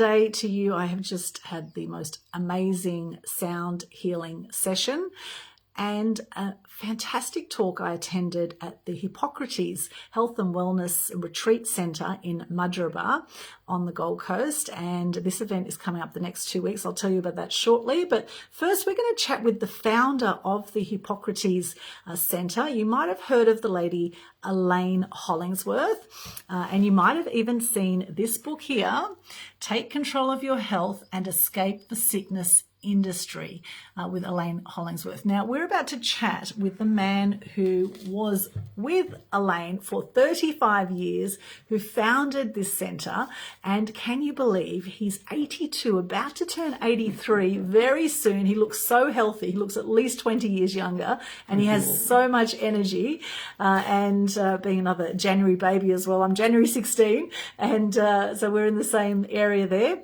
Today to you, I have just had the most amazing sound healing session and a fantastic talk I attended at the Hippocrates Health and Wellness Retreat Centre in Mudgeeraba on the Gold Coast. And this event is coming up the next 2 weeks. I'll tell you about that shortly. But first, we're going to chat with the founder of the Hippocrates Centre. You might have heard of the lady Elaine Hollingsworth, and you might have even seen this book here, Take Control of Your Health and Escape the Sickness Industry, with Elaine Hollingsworth. Now, we're about to chat with the man who was with Elaine for 35 years, who founded this centre, and can you believe he's 82, about to turn 83 very soon. He looks so healthy. He looks at least 20 years younger, and he has so much energy, and being another January baby as well. I'm January 16, and so we're in the same area there.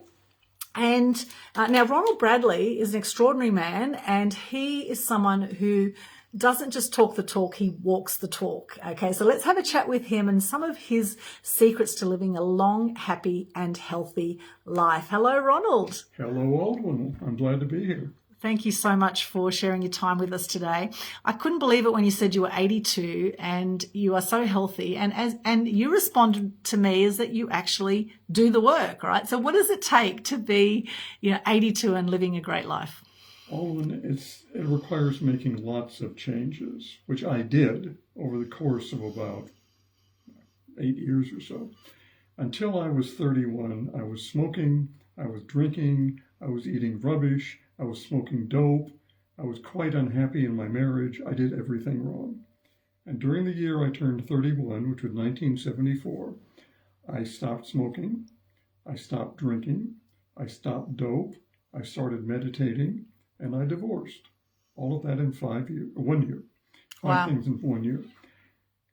And now Ronald Bradley is an extraordinary man, and he is someone who doesn't just talk the talk, he walks the talk. Okay, so let's have a chat with him and some of his secrets to living a long, happy and healthy life. Hello, Ronald. Hello, Aldwyn. I'm glad to be here. Thank you so much for sharing your time with us today. I couldn't believe it when you said you were 82 and you are so healthy. And you responded to me is that you actually do the work, right? So what does it take to be, 82 and living a great life? Aldwyn, it requires making lots of changes, which I did over the course of about 8 years or so. Until I was 31, I was smoking, I was drinking, I was eating rubbish, I was smoking dope. I was quite unhappy in my marriage. I did everything wrong. And during the year I turned 31, which was 1974, I stopped smoking. I stopped drinking. I stopped dope. I started meditating, and I divorced. All of that in 1 year. Five things in 1 year.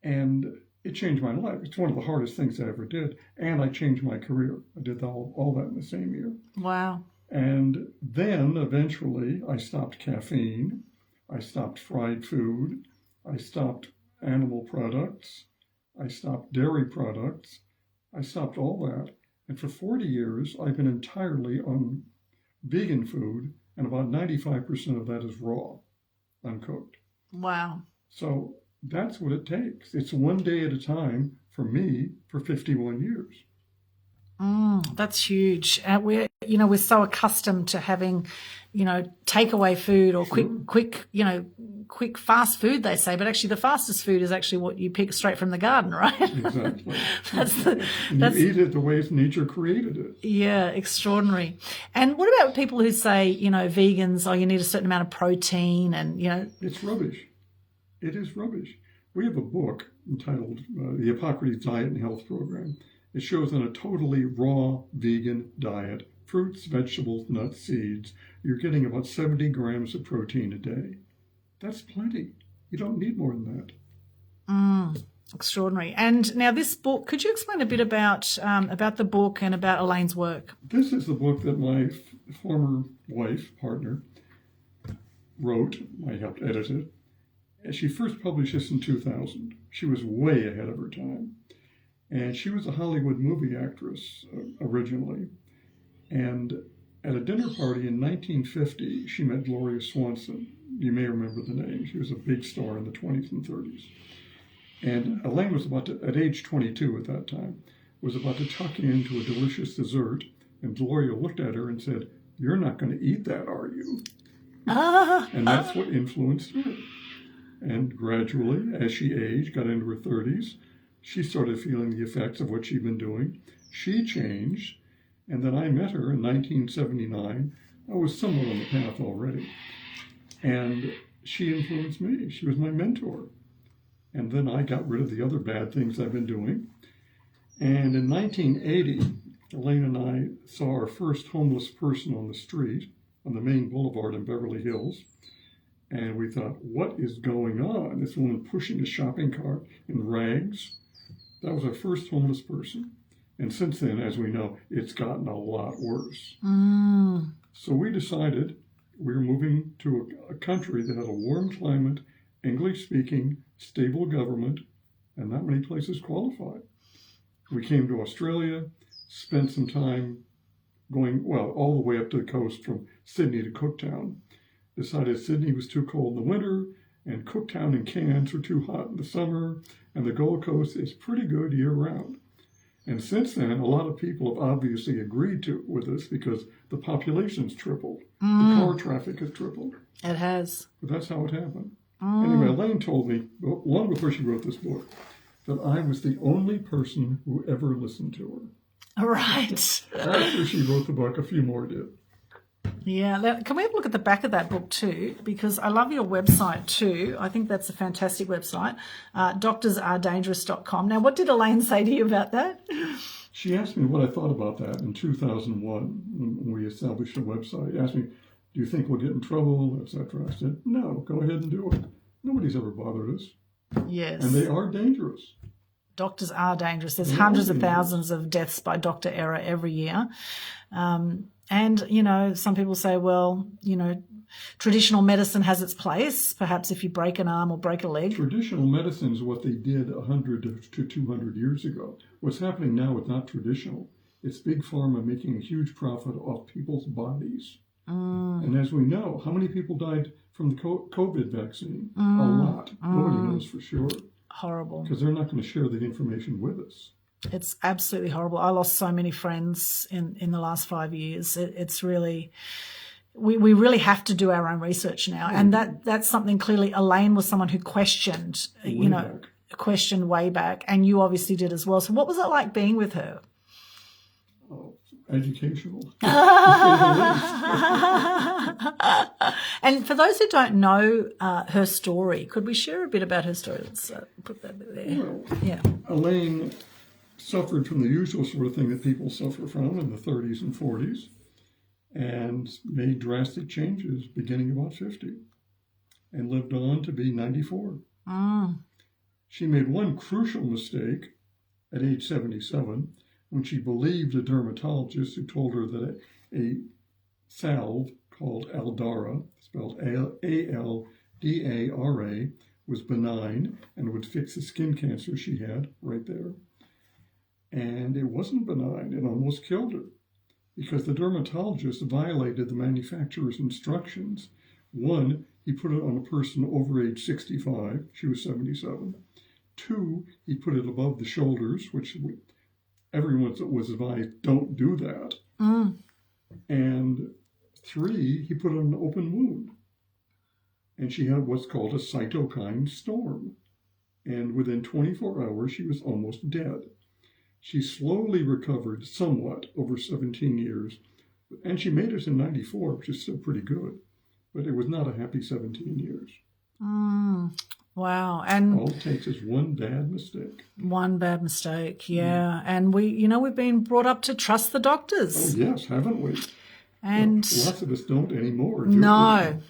And it changed my life. It's one of the hardest things I ever did. And I changed my career. I did all that in the same year. Wow. And then eventually I stopped caffeine, I stopped fried food, I stopped animal products, I stopped dairy products, I stopped all that. And for 40 years, I've been entirely on vegan food, and about 95% of that is raw, uncooked. Wow. So that's what it takes. It's one day at a time for me for 51 years. That's huge. We're so accustomed to having, takeaway food or quick fast food, they say, but actually the fastest food is actually what you pick straight from the garden, right? Exactly. You eat it the way nature created it. Yeah, extraordinary. And what about people who say, vegans, you need a certain amount of protein and, It's rubbish. It is rubbish. We have a book entitled The Hippocrates Diet and Health Program. It shows on a totally raw vegan diet, fruits, vegetables, nuts, seeds, you're getting about 70 grams of protein a day. That's plenty. You don't need more than that. Extraordinary. And now this book, could you explain a bit about the book and about Elaine's work? This is the book that my former partner, wrote. I helped edit it. And she first published this in 2000. She was way ahead of her time. And she was a Hollywood movie actress originally. And at a dinner party in 1950, she met Gloria Swanson. You may remember the name. She was a big star in the 20s and 30s. And Elaine was at age 22 at that time, was about to tuck into a delicious dessert. And Gloria looked at her and said, "You're not going to eat that, are you?" And that's what influenced her. And gradually, as she aged, got into her 30s, she started feeling the effects of what she'd been doing. She changed, and then I met her in 1979. I was somewhat on the path already. And she influenced me. She was my mentor. And then I got rid of the other bad things I've been doing. And in 1980, Elaine and I saw our first homeless person on the street on the main boulevard in Beverly Hills. And we thought, what is going on? This woman pushing a shopping cart in rags. That was our first homeless person. And since then, as we know, it's gotten a lot worse. So we decided we were moving to a country that had a warm climate, English-speaking, stable government, and not many places qualified. We came to Australia, spent some time going, well, all the way up to the coast from Sydney to Cooktown. Decided Sydney was too cold in the winter, and Cooktown and Cairns were too hot in the summer, and the Gold Coast is pretty good year-round. And since then, a lot of people have obviously agreed with us because the population's tripled. The car traffic has tripled. It has. But that's how it happened. Anyway, Elaine told me, long before she wrote this book, that I was the only person who ever listened to her. Right. After she wrote the book, a few more did. Yeah. Can we have a look at the back of that book too? Because I love your website too. I think that's a fantastic website, doctorsaredangerous.com. Now, what did Elaine say to you about that? She asked me what I thought about that in 2001 when we established a website. Asked me, do you think we'll get in trouble, etc.? I said, no, go ahead and do it. Nobody's ever bothered us. Yes. And they are dangerous. Doctors are dangerous. There's hundreds of thousands of deaths by doctor error every year. And, you know, some people say, well, you know, traditional medicine has its place. Perhaps if you break an arm or break a leg. Traditional medicine is what they did 100 to 200 years ago. What's happening now is not traditional. It's big pharma making a huge profit off people's bodies. And as we know, how many people died from the COVID vaccine? A lot. Nobody knows for sure. Horrible. Because they're not going to share the information with us. It's absolutely horrible. I lost so many friends in the last 5 years. It's really, we really have to do our own research now. And that's something clearly Elaine was someone who questioned, questioned way back. And you obviously did as well. So what was it like being with her? Oh, educational. And for those who don't know her story, could we share a bit about her story? Let's put that there. Well, yeah. Elaine suffered from the usual sort of thing that people suffer from in the 30s and 40s and made drastic changes beginning about 50 and lived on to be 94. She made one crucial mistake at age 77 when she believed a dermatologist who told her that a salve called Aldara, spelled Aldara, was benign and would fix the skin cancer she had right there. And it wasn't benign. It almost killed her because the dermatologist violated the manufacturer's instructions. One, he put it on a person over age 65. She was 77. Two, he put it above the shoulders, which everyone was advised, don't do that. And three, he put it on an open wound. And she had what's called a cytokine storm. And within 24 hours, she was almost dead. She slowly recovered somewhat over 17 years, and she made it in 94, which is still pretty good. But it was not a happy 17 years. Wow. And all it takes is one bad mistake. One bad mistake, yeah. And we've been brought up to trust the doctors. Oh, yes, haven't we? And lots of us don't anymore. No,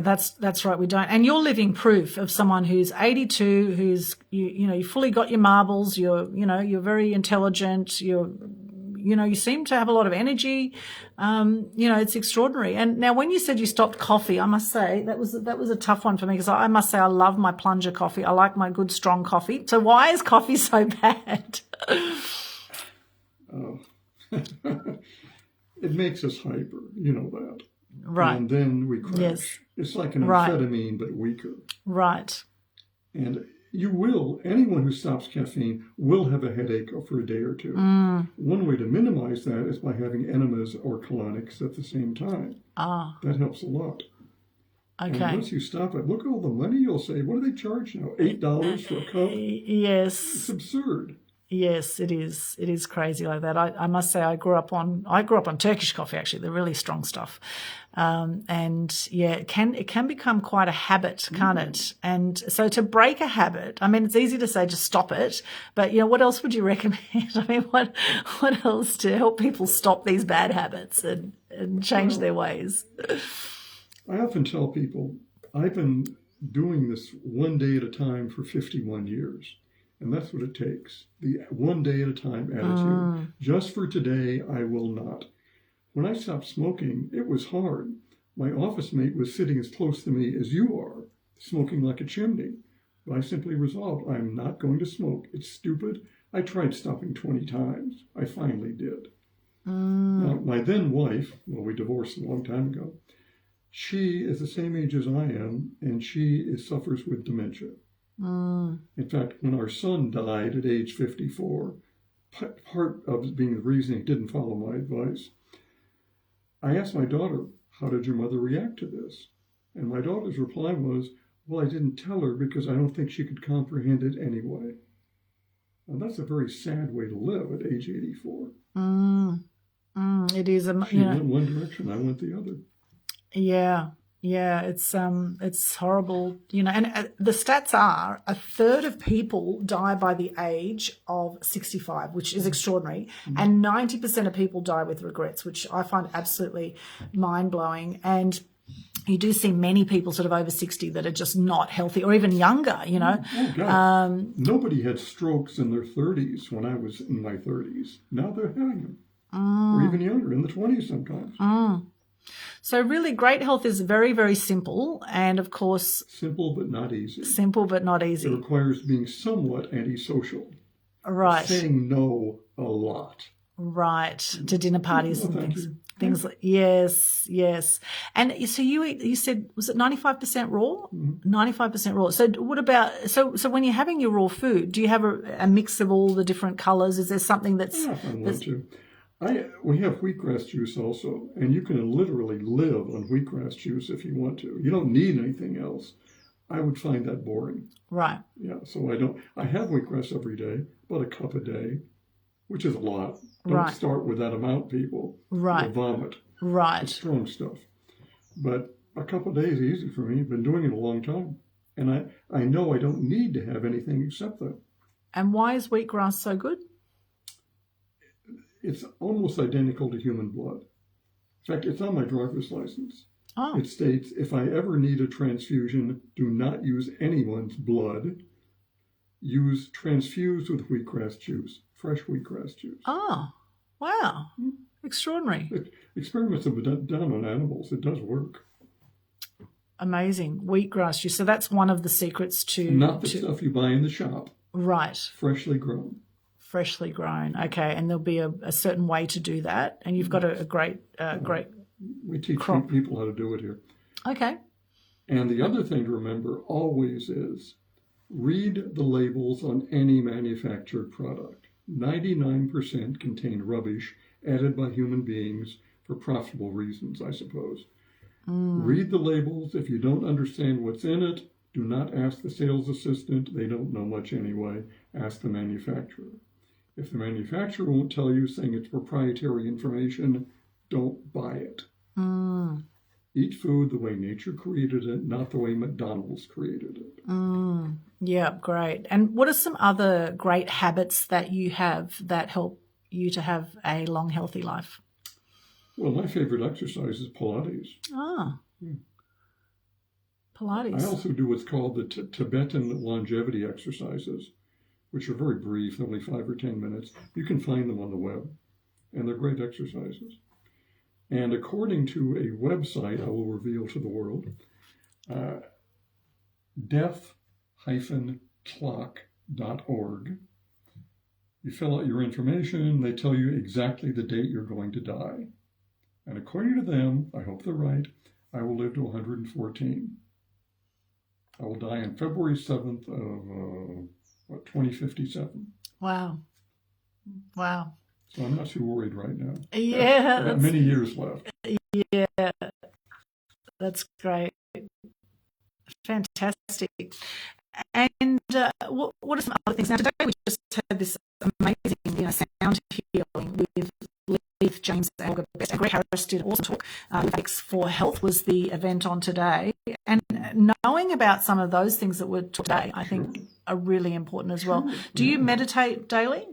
that's right. We don't. And you're living proof of someone who's 82, who's you fully got your marbles. You're very intelligent. You seem to have a lot of energy. It's extraordinary. And now, when you said you stopped coffee, I must say that was a tough one for me because I must say I love my plunger coffee. I like my good strong coffee. So why is coffee so bad? It makes us hyper, you know that. Right. And then we crash. Yes. It's like an amphetamine, but weaker. Right. And anyone who stops caffeine will have a headache for a day or two. One way to minimize that is by having enemas or colonics at the same time. That helps a lot. Okay. And once you stop it, look at all the money you'll save. What do they charge now? $8 for a cup? Yes. It's absurd. Yes, it is. It is crazy like that. I must say I grew up on Turkish coffee, actually, the really strong stuff. And yeah, it can become quite a habit, can't it? And so to break a habit, I mean, it's easy to say just stop it, but what else would you recommend? I mean, what else to help people stop these bad habits and change their ways? I often tell people I've been doing this one day at a time for 51 years. And that's what it takes. The one day at a time attitude. Just for today, I will not. When I stopped smoking, it was hard. My office mate was sitting as close to me as you are, smoking like a chimney. But I simply resolved, I'm not going to smoke. It's stupid. I tried stopping 20 times. I finally did. Now, my then wife, well, we divorced a long time ago, she is the same age as I am, and she suffers with dementia. In fact, when our son died at age 54, part of it being the reason he didn't follow my advice, I asked my daughter, how did your mother react to this? And my daughter's reply was, well, I didn't tell her because I don't think she could comprehend it anyway. And that's a very sad way to live at age 84. It is. She went one direction, I went the other. Yeah, it's horrible, and the stats are a third of people die by the age of 65, which is extraordinary, and 90% of people die with regrets, which I find absolutely mind-blowing. And you do see many people sort of over 60 that are just not healthy, or even younger, Oh, God. Nobody had strokes in their 30s when I was in my 30s. Now they're having them, or even younger, in the 20s sometimes. So really, great health is very, very simple, and of course... Simple but not easy. Simple but not easy. It requires being somewhat antisocial. Right. Saying no a lot. Right, to dinner parties and things. Things like, yes. And so you said, was it 95% raw? 95% raw. So what about, so when you're having your raw food, do you have a mix of all the different colours? Is there something that's... Yeah, if I want to. We have wheatgrass juice also, and you can literally live on wheatgrass juice if you want to. You don't need anything else. I would find that boring. Right. Yeah, so I have wheatgrass every day, about a cup a day, which is a lot. Don't start with that amount, people. Right. You'll vomit. Right. It's strong stuff. But a couple of days is easy for me. I've been doing it a long time. And I know I don't need to have anything except that. And why is wheatgrass so good? It's almost identical to human blood. In fact, it's on my driver's license. Oh. It states, if I ever need a transfusion, do not use anyone's blood. Use transfused with wheatgrass juice, fresh wheatgrass juice. Oh, wow. Extraordinary. Experiments have been done on animals. It does work. Amazing. Wheatgrass juice. So that's one of the secrets to... Not the stuff you buy in the shop. Right. Freshly grown. Freshly grown. Okay. And there'll be a certain way to do that. And you've got a great we teach crop. People how to do it here. Okay. And the other thing to remember always is read the labels on any manufactured product. 99% contain rubbish added by human beings for profitable reasons, I suppose. Read the labels. If you don't understand what's in it, do not ask the sales assistant. They don't know much anyway. Ask the manufacturer. If the manufacturer won't tell you, saying it's proprietary information, don't buy it. Eat food the way nature created it, not the way McDonald's created it. Yeah, great. And what are some other great habits that you have that help you to have a long, healthy life? Well, my favorite exercise is Pilates. Pilates. I also do what's called the Tibetan longevity exercises, which are very brief, only 5 or 10 minutes. You can find them on the web, and they're great exercises. And according to a website I will reveal to the world, death-clock.org, you fill out your information, they tell you exactly the date you're going to die. And according to them, I hope they're right, I will live to 114. I will die on February 7th of 2057. Wow. So I'm not too worried right now. Yeah. I've got many years left. Yeah. That's great. Fantastic. And what are some other things? Now, today we just had this amazing sound healing with Leith, James, and Greg Harris did an awesome talk. Thanks for Health was the event on today. And knowing about some of those things that were taught today, I think are really important as well. Do you meditate daily?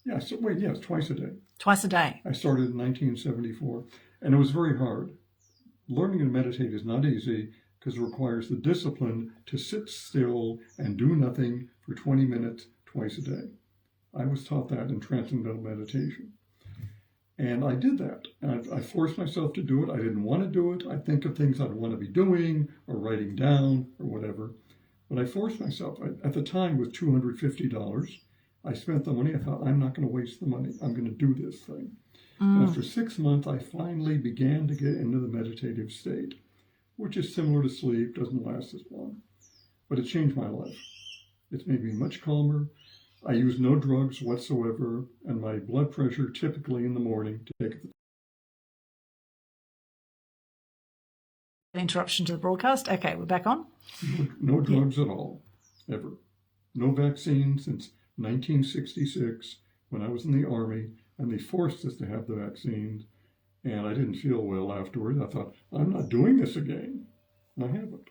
Yes, twice a day. Twice a day. I started in 1974, and it was very hard. Learning to meditate is not easy because it requires the discipline to sit still and do nothing for 20 minutes twice a day. I was taught that in Transcendental Meditation. And I did that. And I forced myself to do it. I didn't want to do it. I think of things I'd want to be doing or writing down or whatever. But I forced myself. At the time, with $250, I spent the money. I thought, I'm not going to waste the money. I'm going to do this thing. After 6 months, I finally began to get into the meditative state, which is similar to sleep, doesn't last as long. But it changed my life. It's made me much calmer. I use no drugs whatsoever, and my blood pressure typically in the morning takes Interruption to the broadcast. Okay, we're back on. no drugs at all, ever. No vaccine since 1966 when I was in the Army, and they forced us to have the vaccines, and I didn't feel well afterwards. I thought, I'm not doing this again. I haven't.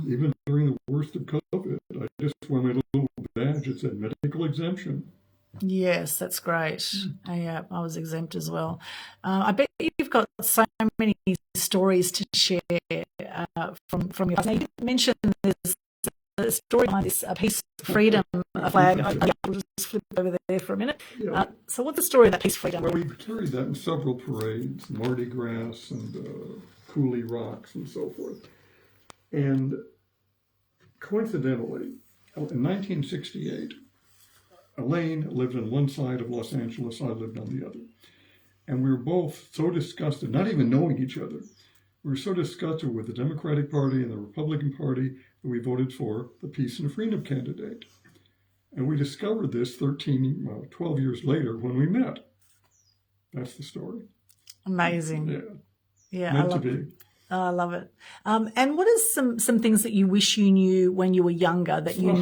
Even during the worst of COVID, I just wore my little badge that said medical exemption. Yes, that's great. Yeah, I was exempt as well. I bet you've got so many stories to share from your. Now, you mentioned there's a story behind this peace, freedom flag. I'll just flip over there for a minute. Yeah. So what's the story of that peace, freedom? Well, we carried that in several parades, Mardi Gras and Cooley Rocks and so forth. And coincidentally, in 1968, Elaine lived on one side of Los Angeles, I lived on the other. And we were both so disgusted, not even knowing each other. We were so disgusted with the Democratic Party and the Republican Party that we voted for the Peace and Freedom candidate. And we discovered this 12 years later when we met. That's the story. Amazing. Yeah, Meant to be. I love it. And what are some things that you wish you knew when you were younger that you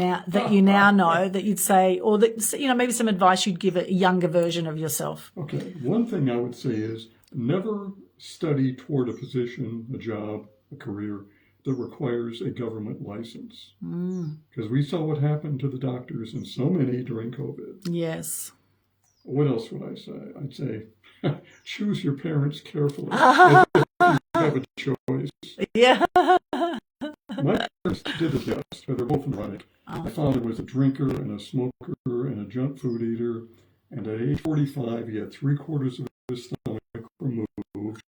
now know that you'd say, or that maybe some advice you'd give a younger version of yourself? Okay, one thing I would say is never study toward a position, a job, a career that requires a government license. Because we saw what happened to the doctors and so many during COVID. Yes. What else would I say? I'd say choose your parents carefully. As if you have a choice. Yeah. My parents did the best, but they're both right. My father was a drinker and a smoker and a junk food eater, and at age 45, he had 3/4 of his stomach removed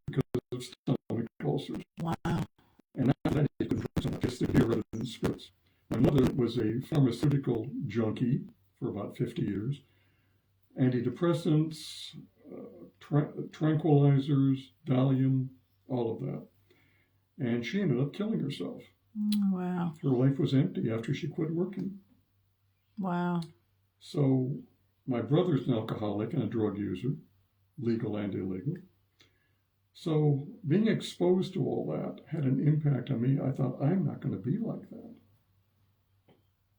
because of stomach ulcers. Wow. And after that, he couldn't drink so much, just to hear rather than spirits. My mother was a pharmaceutical junkie for about 50 years. Antidepressants, tranquilizers, Valium, all of that. And she ended up killing herself. Wow. Her life was empty after she quit working. Wow. So my brother's an alcoholic and a drug user, legal and illegal. So being exposed to all that had an impact on me. I thought, I'm not going to be like that.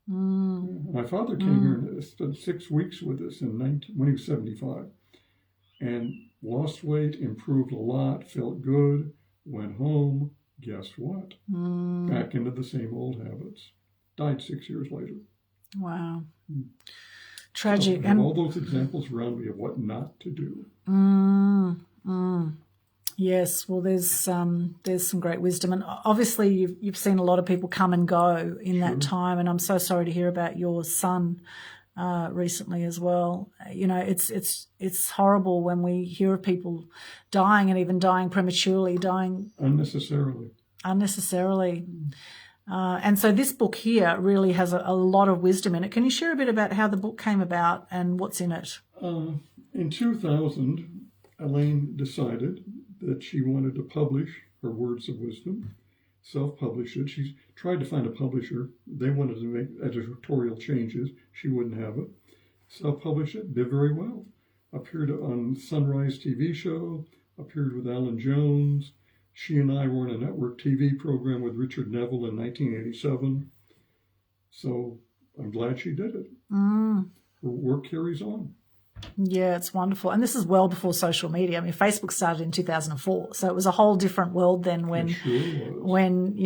My father came here and spent 6 weeks with us when he was 75. And lost weight, improved a lot, felt good, went home. Guess what? Back into the same old habits. Died 6 years later. Wow. Tragic. So I have all those examples around me of what not to do. Yes, well, there's some great wisdom, and obviously you've seen a lot of people come and go in that time, and I'm so sorry to hear about your son recently as well. It's horrible when we hear of people dying, and even dying prematurely, dying unnecessarily. And so this book here really has a lot of wisdom in it. Can you share a bit about how the book came about and what's in it? In 2000, Elaine decided that she wanted to publish her words of wisdom, self-publish it. She tried to find a publisher. They wanted to make editorial changes. She wouldn't have it. Self-published it, did very well. Appeared on Sunrise TV show, appeared with Alan Jones. She and I were in a network TV program with Richard Neville in 1987. So I'm glad she did it. Her work carries on. Yeah, it's wonderful. And this is well before social media. I mean, Facebook started in 2004. So it was a whole different world then when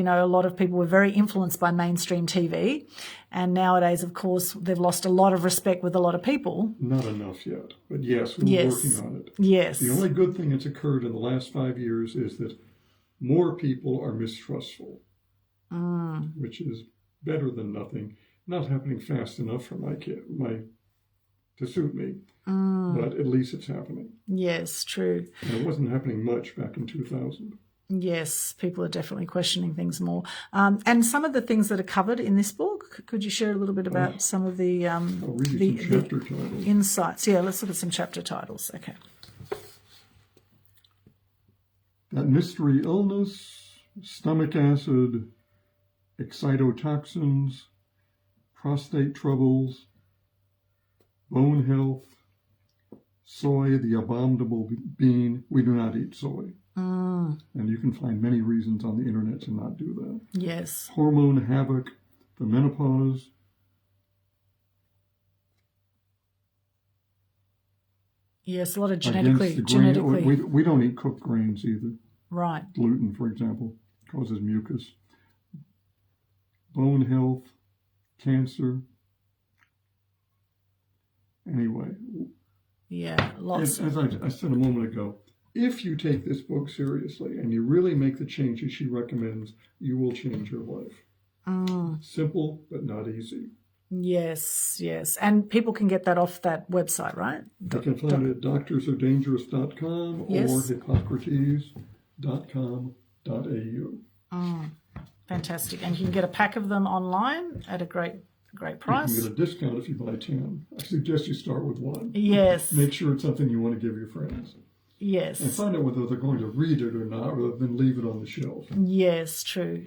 a lot of people were very influenced by mainstream TV. And nowadays, of course, they've lost a lot of respect with a lot of people. Not enough yet. But yes, we're working on it. Yes. The only good thing that's occurred in the last 5 years is that more people are mistrustful, which is better than nothing. Not happening fast enough for to suit me, but at least it's happening. Yes, true. And it wasn't happening much back in 2000. Yes, people are definitely questioning things more. And some of the things that are covered in this book, book? Could you share a little bit about some of the I'll read you some chapter titles. Insights? Yeah, let's look at some chapter titles. Okay. That mystery illness, stomach acid, excitotoxins, prostate troubles, bone health, soy, the abominable bean. We do not eat soy. And you can find many reasons on the internet to not do that. Yes. Hormone havoc, the menopause. Yes, a lot of Genetically. We don't eat cooked grains either. Right. Gluten, for example, causes mucus. Bone health, cancer. Anyway. Yeah, lots. As I said a moment ago, if you take this book seriously and you really make the changes she recommends, you will change your life. Simple, but not easy. Yes, yes. And people can get that off that website, right? You can find it at doctorsaredangerous.com or hippocrates.com.au. Fantastic. And you can get a pack of them online at a great price. You can get a discount if you buy 10. I suggest you start with 1. Yes. Make sure it's something you want to give your friends. Yes. And find out whether they're going to read it or not, rather than leave it on the shelf. Yes, true.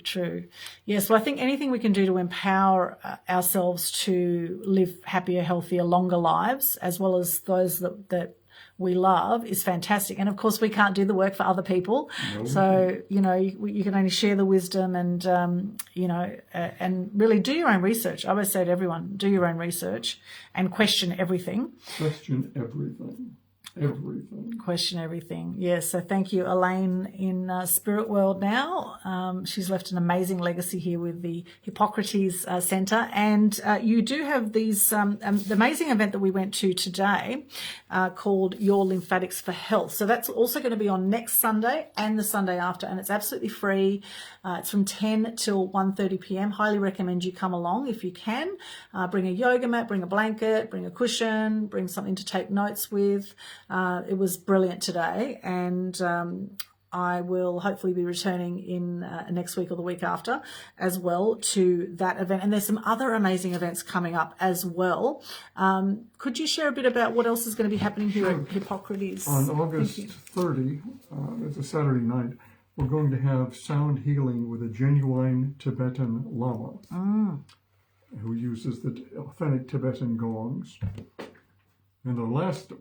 Yes, well, I think anything we can do to empower ourselves to live happier, healthier, longer lives, as well as those that we love, is fantastic. And of course, we can't do the work for other people. No. So, you can only share the wisdom and, and really do your own research. I always say to everyone, do your own research and question everything. Question everything. Question everything. Yes. So thank you, Elaine in Spirit World now. She's left an amazing legacy here with the Hippocrates Centre. And you do have these the amazing event that we went to today called Your Lymphatics for Health. So that's also going to be on next Sunday and the Sunday after. And it's absolutely free. It's from 10 till 1:30 p.m. Highly recommend you come along if you can. Bring a yoga mat, bring a blanket, bring a cushion, bring something to take notes with. It was brilliant today, and I will hopefully be returning in next week or the week after as well to that event. And there's some other amazing events coming up as well. Could you share a bit about what else is going to be happening here at Hippocrates? On August 30, it's a Saturday night, we're going to have sound healing with a genuine Tibetan Lama who uses the authentic Tibetan gongs. And the last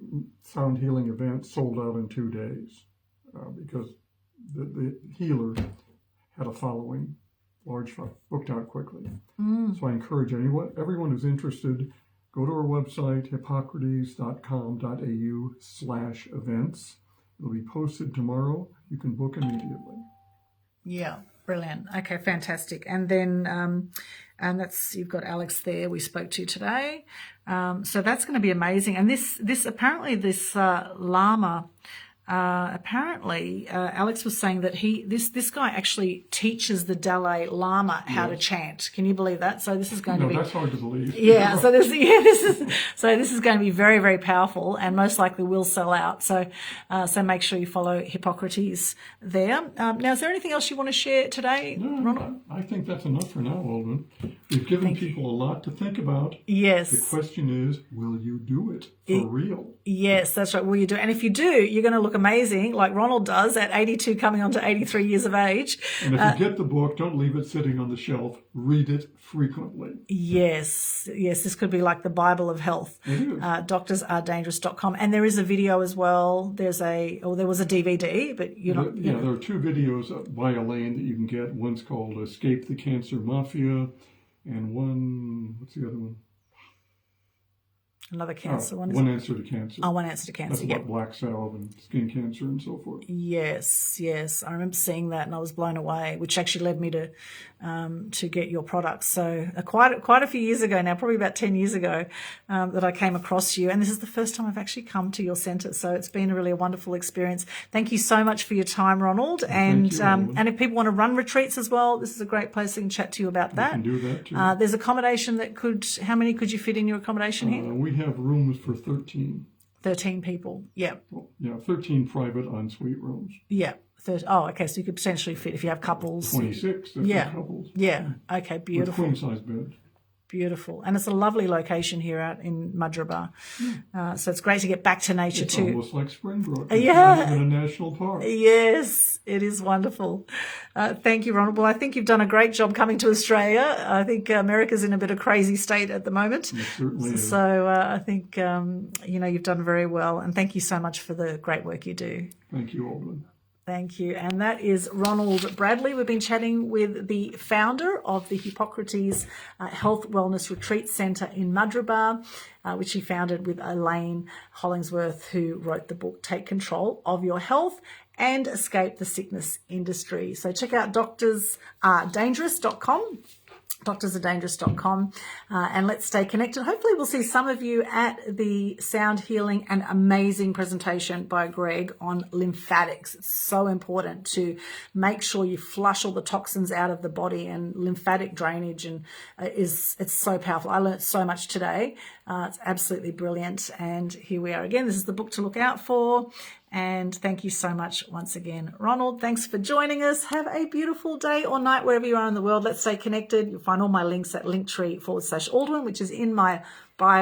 sound healing event sold out in 2 days because the healer had a following, large, booked out quickly. So I encourage everyone who's interested, go to our website, hippocrates.com.au/events. It'll be posted tomorrow. You can book immediately. Yeah, brilliant. Okay, fantastic. And then and that's, you've got Alex there we spoke to today. So that's going to be amazing. And this apparently this Lama, Alex was saying that this guy actually teaches the Dalai Lama how to chant. Can you believe that? So this is going to be, that's hard to believe. Yeah. So this is going to be very, very powerful and most likely will sell out. So make sure you follow Hippocrates there. Now, is there anything else you want to share today, Ronald? I think that's enough for now, Aldwyn. We've given people a lot to think about. Yes. The question is, will you do it for real? Yes, that's right. Will you do? And if you do, you're going to look amazing, like Ronald does at 82, coming on to 83 years of age. And if you get the book, don't leave it sitting on the shelf. Read it frequently. Yes. This could be like the Bible of health. It is. Doctorsaredangerous.com. And there is a video as well. There was a DVD, but you're not. There are 2 videos by Elaine that you can get. One's called Escape the Cancer Mafia, and what's the other one? Another cancer one. One Answer to Cancer. Oh, One Answer to Cancer. That's about black salve and skin cancer and so forth. Yes. I remember seeing that and I was blown away, which actually led me to get your products. So quite a few years ago now, probably about 10 years ago, that I came across you. And this is the first time I've actually come to your centre. So it's been really a wonderful experience. Thank you so much for your time, Ronald. And if people want to run retreats as well, this is a great place they can chat to you about that. We can do that too. There's accommodation how many could you fit in your accommodation here? We have rooms for 13. 13 people, yeah. 13 private ensuite rooms. Yeah. Okay, so you could potentially fit if you have couples. 26 yeah. couples. Yeah, okay, beautiful. With queen-size beds. Beautiful. And it's a lovely location here out in Madraba. So it's great to get back to nature it's too. Almost like Springbrook. Yeah. In a national park. Yes, it is wonderful. Thank you, Ronald. Well, I think you've done a great job coming to Australia. I think America's in a bit of crazy state at the moment. It certainly is. So I think, you've done very well. And thank you so much for the great work you do. Thank you, Aldwyn. Thank you. And that is Ronald Bradley. We've been chatting with the founder of the Hippocrates Health Wellness Retreat Centre in Madraba, which he founded with Elaine Hollingsworth, who wrote the book Take Control of Your Health and Escape the Sickness Industry. So check out doctorsaredangerous.com. doctorsaredangerous.com, and let's stay connected. Hopefully we'll see some of you at the sound healing and amazing presentation by Greg on lymphatics. It's so important to make sure you flush all the toxins out of the body, and lymphatic drainage and it's so powerful. I learned so much today. It's absolutely brilliant. And here we are again. This is the book to look out for. And thank you so much once again, Ronald. Thanks for joining us. Have a beautiful day or night wherever you are in the world. Let's stay connected. You'll find all my links at linktr.ee/Aldwyn, which is in my bio.